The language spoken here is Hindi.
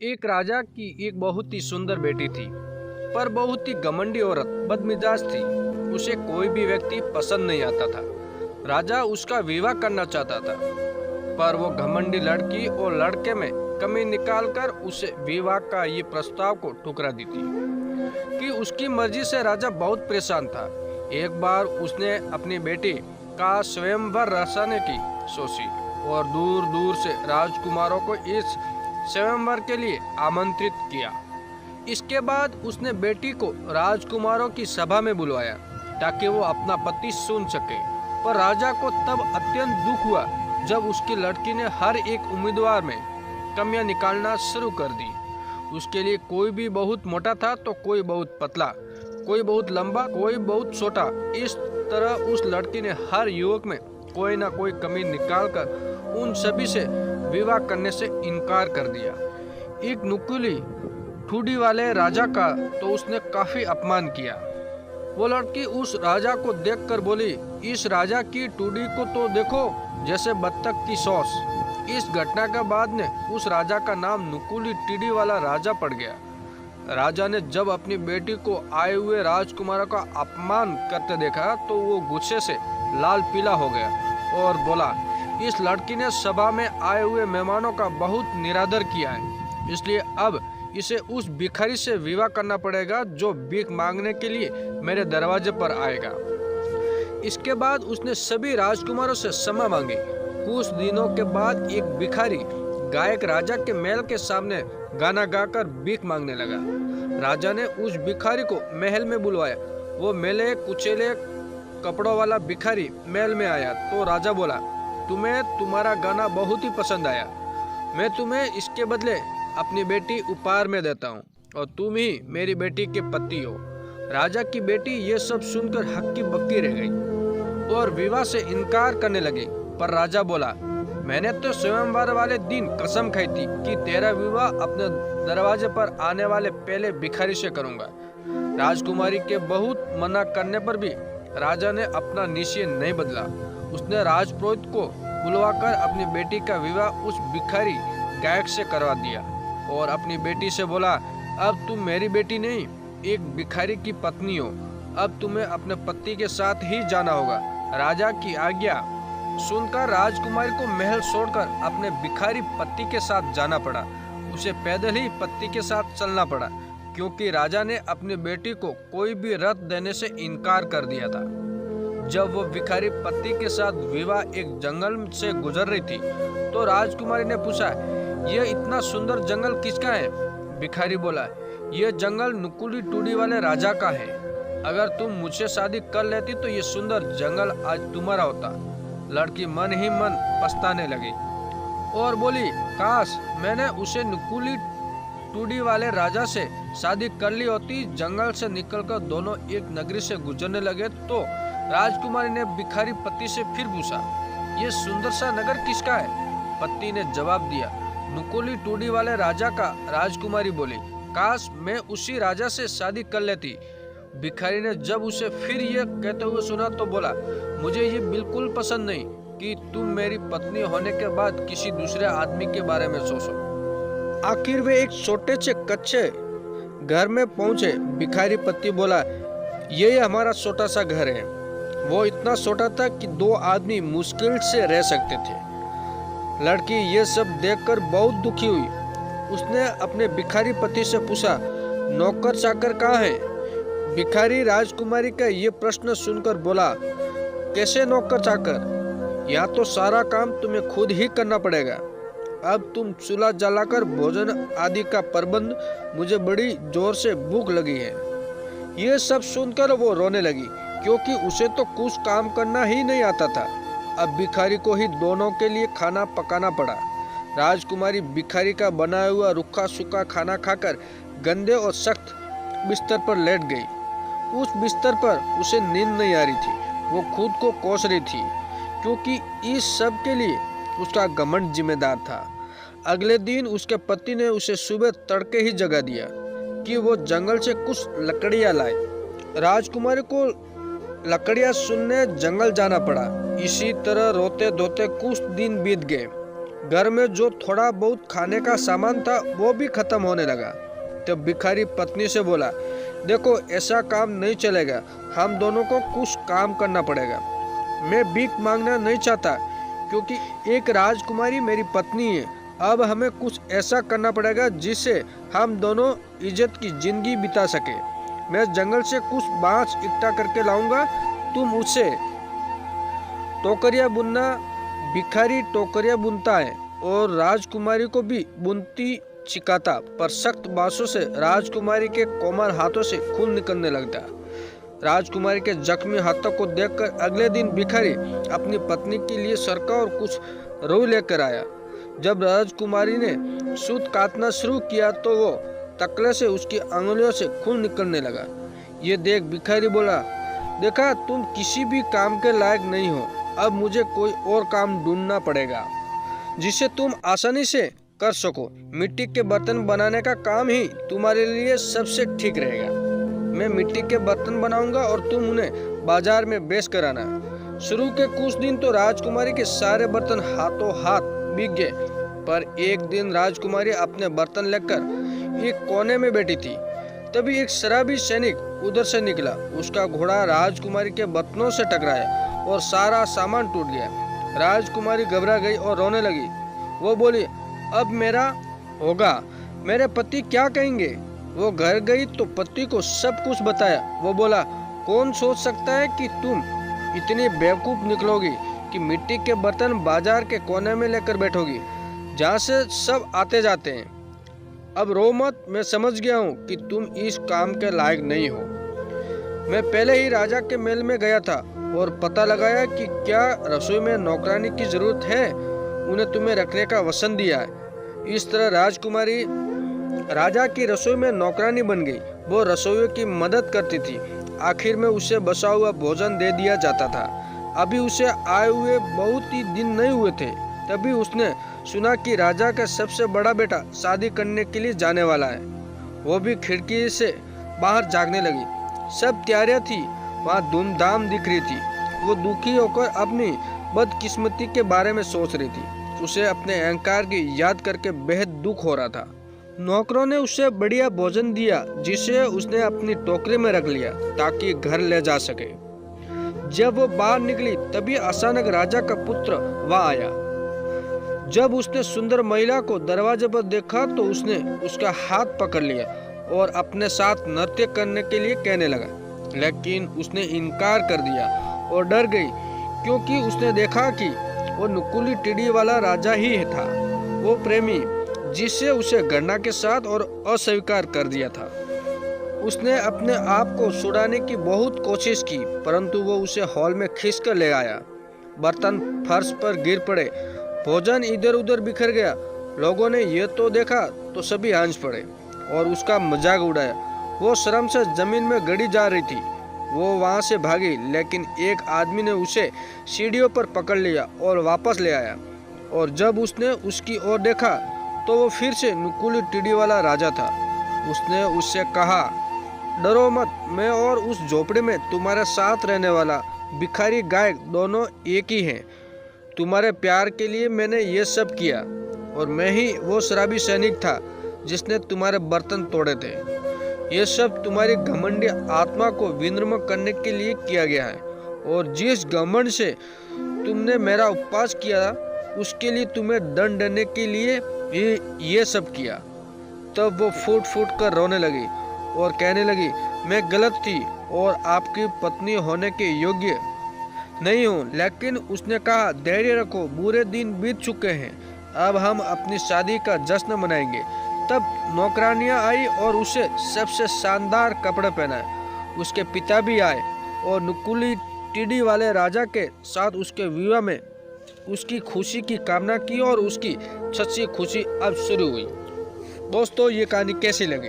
एक राजा की एक बहुत ही सुंदर बेटी थी, पर बहुत ही घमंडी औरत बदमिजाज थी। उसे कोई भी व्यक्ति पसंद नहीं आता था। राजा उसका विवाह करना चाहता था, पर वो घमंडी लड़की और लड़के में कमी निकालकर उसे विवाह का ये प्रस्ताव को ठुकरा दी थी। कि उसकी मर्जी से राजा बहुत परेशान था। एक बार उसने अपनी बेटी का स्वयंवर रचाने की सोची और दूर दूर से राजकुमारों को इस स्वयंवर के लिए आमंत्रित किया। इसके बाद उसने बेटी को राजकुमारों की सभा में बुलवाया ताकि वो अपना पति सुन सके। पर राजा को तब अत्यंत दुख हुआ जब उसकी लड़की ने हर एक उम्मीदवार में कमियां निकालना शुरू कर दी। उसके लिए कोई भी बहुत मोटा था तो कोई बहुत पतला, कोई बहुत लंबा, कोई बहुत छोटा। इस तरह उस लड़की ने हर युवक में कोई ना कोई कमी निकालकर उन सभी से विवाह करने से इनकार कर दिया। एक नुकीली ठुडी वाले राजा का तो उसने काफी अपमान किया। वो लड़की उस राजा को देखकर बोली, इस राजा की टूडी को तो देखो, जैसे बत्तख की सॉस। इस घटना के बाद ने उस राजा का नाम नुकीली टीडी वाला राजा पड़ गया। राजा ने जब अपनी बेटी को आए हुए राजकुमारों का अपमान करते देखा तो वो गुस्से से लाल पीला हो गया और बोला, इस लड़की ने सभा में आए हुए मेहमानों का बहुत निरादर किया है, इसलिए अब इसे उस भिखारी से विवाह करना पड़ेगा जो भीख मांगने के लिए मेरे दरवाजे पर आएगा। इसके बाद उसने सभी राजकुमारों से क्षमा मांगी। कुछ दिनों के बाद एक भिखारी गायक राजा के महल के सामने गाना गाकर भीख मांगने लगा। राजा ने उस भिखारी को महल में बुलवाया। वो मेले कुचेले कपड़ों वाला भिखारी महल में आया तो राजा बोला, तुम्हें तुम्हारा गाना बहुत ही पसंद आया, मैं तुम्हें इसके बदले अपनी बेटी उपहार में देता हूँ और तुम ही मेरी बेटी के पति हो। राजा की बेटी ये सब सुनकर हक्की बक्की रह गई और विवाह से इनकार करने लगी। पर राजा बोला, मैंने तो स्वयंवर वाले दिन कसम खाई थी कि तेरा विवाह अपने दरवाजे पर आने वाले पहले भिखारी से करूंगा। राजकुमारी के बहुत मना करने पर भी राजा ने अपना निश्चय नहीं बदला। उसने राजपुरोहित को बुलवाकर अपनी बेटी का विवाह उस भिखारी गायक से करवा दिया और अपनी बेटी से बोला, अब तुम मेरी बेटी नहीं, एक भिखारी की पत्नी हो। अब तुम्हें अपने पति के साथ ही जाना होगा। राजा की आज्ञा सुनकर राजकुमारी को महल छोड़कर अपने भिखारी पति के साथ जाना पड़ा। उसे पैदल ही पति के साथ चलना पड़ा क्योंकि राजा ने अपनी बेटी को कोई भी रथ देने से इनकार कर दिया था। जब वो भिखारी पति के साथ विवाह एक जंगल से गुजर रही थी तो राजकुमारी ने पूछा, यह इतना सुंदर जंगल किसका है? भिखारी बोला, यह जंगल नुकीली टूडी वाले राजा का है। अगर तुम मुझसे शादी कर लेती तो ये सुंदर जंगल आज तुम्हारा होता। लड़की मन ही मन पछताने लगी और बोली, काश मैंने उसे नुकीली टूडी वाले राजा से शादी कर ली होती। जंगल से निकलकर दोनों एक नगरी से गुजरने लगे तो राजकुमारी ने भिखारी पति से फिर पूछा, ये सुंदर सा नगर किसका है? पति ने जवाब दिया, नुकीली टूडी वाले राजा का। राजकुमारी बोली, काश मैं उसी राजा से शादी कर लेती। भिखारी ने जब उसे फिर ये कहते हुए सुना तो बोला, मुझे ये बिल्कुल पसंद नहीं कि तुम मेरी पत्नी होने के बाद किसी दूसरे आदमी के बारे में सोचो। आखिर वे एक छोटे से कच्चे घर में पहुंचे। भिखारी पति बोला, ये हमारा छोटा सा घर है। वो इतना छोटा था कि दो आदमी मुश्किल से रह सकते थे। लड़की ये सब देखकर बहुत दुखी हुई। उसने अपने भिखारी पति से पूछा, नौकर चाकर कहाँ है? भिखारी राजकुमारी का ये प्रश्न सुनकर बोला, कैसे नौकर चाकर? यहाँ तो सारा काम तुम्हें खुद ही करना पड़ेगा। अब तुम चूल्हा जलाकर भोजन आदि का प्रबंध, मुझे बड़ी जोर से भूख लगी है। ये सब सुनकर वो रोने लगी क्योंकि उसे तो कुछ काम करना ही नहीं आता था। अब भिखारी को ही दोनों के लिए खाना पकाना पड़ा। राजकुमारी भिखारी का बनाया हुआ रूखा सूखा खाना खाकर गंदे और सख्त बिस्तर पर लेट गई। उस बिस्तर पर उसे नींद नहीं आ रही थी। वो खुद को कोस रही थी क्योंकि इस सब के लिए उसका घमंड जिम्मेदार था। अगले दिन उसके पति ने उसे सुबह तड़के ही जगा दिया कि वो जंगल से कुछ लकड़ियां लाए। राजकुमारी को लकड़ियां सुनने जंगल जाना पड़ा। इसी तरह रोते धोते कुछ दिन बीत गए। घर में जो थोड़ा बहुत खाने का सामान था वो भी खत्म होने लगा। तब भिखारी पत्नी से बोला, देखो ऐसा काम नहीं चलेगा, हम दोनों को कुछ काम करना पड़ेगा। मैं भीख मांगना नहीं चाहता क्योंकि एक राजकुमारी मेरी पत्नी है। अब हमें कुछ ऐसा करना पड़ेगा जिससे हम दोनों इज्जत की जिंदगी बिता सके। मैं जंगल से कुछ बांस इकट्ठा करके लाऊंगा, तुम उससे टोकरियां बुनना। भिखारी टोकरियां बुनता है और राजकुमारी को भी बुनती सिखाता, पर सख्त बांसों से राजकुमारी के कोमल हाथों से खून निकलने लगता। राजकुमारी के जख्मी हाथों को देखकर अगले दिन भिखारी अपनी पत्नी के लिए सरका और कुछ रुई लेकर आया। जब राजकुमारी ने सूत काटना शुरू किया तो वो तकले से उसकी अंगुलियों से खून निकलने लगा। ये देख भिखारी बोला, देखा तुम किसी भी काम के लायक नहीं हो, अब मुझे कोई और काम ढूंढना पड़ेगा जिसे तुम आसानी से कर सको। मिट्टी के बर्तन बनाने का काम ही तुम्हारे लिए सबसे ठीक रहेगा। मैं मिट्टी के बर्तन बनाऊंगा और तुम उन्हें बाजार में बेच कर आना। शुरू के कुछ दिन तो राजकुमारी के सारे बर्तन हाथों हाथ बिक गए, पर एक दिन राजकुमारी अपने बर्तन लेकर एक कोने में बैठी थी। तभी एक शराबी सैनिक उधर से निकला। उसका घोड़ा राजकुमारी के बर्तनों से टकराया और सारा सामान टूट गया। राजकुमारी घबरा गई और रोने लगी। वो बोली, अब मेरा होगा, मेरे पति क्या कहेंगे। वो घर गई तो पति को सब कुछ बताया। वो बोला, कौन सोच सकता है कि तुम इतनी बेवकूफ निकलोगी कि मिट्टी के बर्तन बाजार के कोने में लेकर बैठोगी जहाँ से सब आते जाते हैं। अब रो मत, मैं समझ गया हूँ कि तुम इस काम के लायक नहीं हो। मैं पहले ही राजा के महल में गया था और पता लगाया कि क्या रसोई में नौकरानी की जरूरत है। उन्हें तुम्हें रखने का वचन दिया है। इस तरह राजकुमारी राजा की रसोई में नौकरानी बन गई। वो रसोइयों की मदद करती थी। आखिर में उसे बसा हुआ भोजन दे दिया जाता था। अभी उसे आए हुए बहुत ही दिन नहीं हुए थे, तभी उसने सुना कि राजा का सबसे बड़ा बेटा शादी करने के लिए जाने वाला है। वो भी खिड़की से बाहर झांकने लगी। सब तैयारियां थी, वहाँ धूमधाम दिख रही थी। वो दुखी होकर अपनी बदकिस्मती के बारे में सोच रही थी। उसे अपने अहंकार की याद करके बेहद दुख हो रहा था। नौकरों ने उसे बढ़िया भोजन दिया जिसे उसने अपनी टोकरी में रख लिया ताकि घर ले जा सके। जब वो बाहर निकली तभी अचानक राजा का पुत्र वहाँ आया। जब उसने सुंदर महिला को दरवाजे पर देखा तो उसने उसका हाथ पकड़ लिया और अपने साथ नृत्य करने के लिए कहने लगा, लेकिन उसने इनकार कर दिया और डर गई क्योंकि उसने देखा कि वो नुकुली टिड्डी वाला राजा ही था, वो प्रेमी जिससे उसे घृणा के साथ और अस्वीकार कर दिया था। उसने अपने आप को छुड़ाने की बहुत कोशिश की, परंतु वो उसे हॉल में खींच कर ले आया। बर्तन फर्श पर गिर पड़े, भोजन इधर उधर बिखर गया। लोगों ने ये तो देखा तो सभी हंस पड़े और उसका मजाक उड़ाया। वो शर्म से जमीन में गड़ी जा रही थी। वो वहाँ से भागी, लेकिन एक आदमी ने उसे सीढ़ियों पर पकड़ लिया और वापस ले आया। और जब उसने उसकी ओर देखा तो वो फिर से नुकुली टिड्डी वाला राजा था। उसने उससे कहा, डरो मत, मैं और उस झोपड़ी में तुम्हारे साथ रहने वाला भिखारी गायक दोनों एक ही हैं। तुम्हारे प्यार के लिए मैंने ये सब किया और मैं ही वो शराबी सैनिक था जिसने तुम्हारे बर्तन तोड़े थे। ये सब तुम्हारी घमंडी आत्मा को विनम्र करने के लिए किया गया है, और जिस घमंड से तुमने मेरा उपवास किया उसके लिए तुम्हें दंड देने के लिए ये सब किया। तब वो फूट फूट कर रोने लगी और कहने लगी, मैं गलत थी और आपकी पत्नी होने के योग्य नहीं हूँ। लेकिन उसने कहा, धैर्य रखो, बुरे दिन बीत चुके हैं, अब हम अपनी शादी का जश्न मनाएंगे। तब नौकरानियाँ आई और उसे सबसे शानदार कपड़े पहनाए। उसके पिता भी आए और नुकुली टिड्डी वाले राजा के साथ उसके विवाह में उसकी खुशी की कामना की और उसकी सच्ची खुशी अब शुरू हुई। दोस्तों, ये कहानी कैसी लगी?